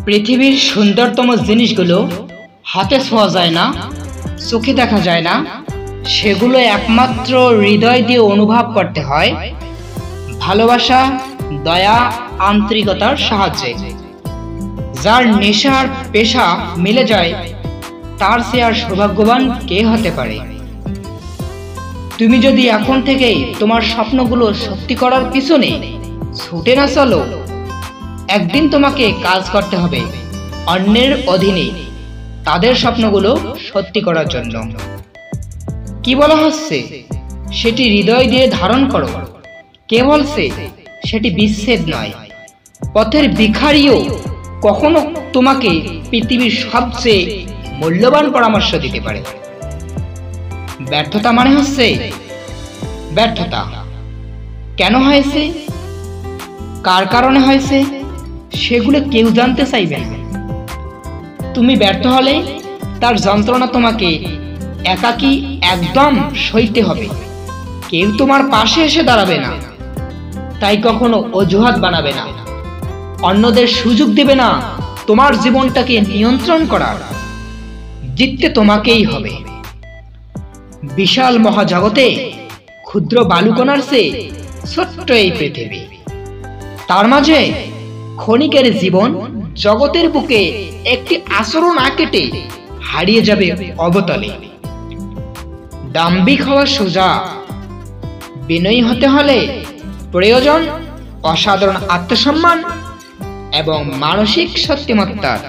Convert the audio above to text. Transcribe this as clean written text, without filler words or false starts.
পৃথিবীর সুন্দরতম জিনিসগুলো হাতে ছোঁয়া যায় না, চোখে দেখা যায় না, সেগুলো একমাত্র হৃদয় দিয়ে অনুভব করতে হয় ভালোবাসা, দয়া, আন্তরিকতার সাহায্যে। যার নেশার পেশা মিলে যায়, তার চেয়ে আর সৌভাগ্যবান কে হতে পারে? তুমি যদি এখন থেকেই তোমার স্বপ্নগুলো সত্যি করার পিছনে ছুটে না চলো, একদিন তোমাকে কাজ করতে হবে অন্যের অধীনে তাদের স্বপ্নগুলো সত্যি করার জন্য। কি বলা হচ্ছে সেটি হৃদয় দিয়ে ধারণ করো। কে বলছে সেটি বিচ্ছেদ নয়। পথের ভিখারিও কখনো তোমাকে পৃথিবীর সবচেয়ে মূল্যবান পরামর্শ দিতে পারে। ব্যর্থতা মানে হচ্ছে ব্যর্থতা কেন হয়েছে, কার কারণে হয়েছে, সেগুলো কেউ জানতে চাইবে না। তুমি ব্যর্থ হলে তার যন্ত্রণা তোমাকে একাকী একদম সইতে হবে। কেউ তোমার পাশে এসে দাঁড়াবে না। তাই কখনো অজুহাত বানাবে না, অন্যদের সুযোগ দেবে না তোমার জীবনটাকে নিয়ন্ত্রণ করার। জিততে তোমাকেই হবে। বিশাল মহাজগতে ক্ষুদ্র বালুকণার চেয়ে ছোট্ট এই পৃথিবী, তার মাঝে ক্ষণিকের জীবন জগতের বুকে একটি আচরণ আঁকেটে হারিয়ে যাবে অবতলে। দাম্ভিক হওয়া সোজা, বিনয়ী হতে হলে প্রয়োজন অসাধারণ আত্মসম্মান এবং মানসিক শক্তিমত্তার।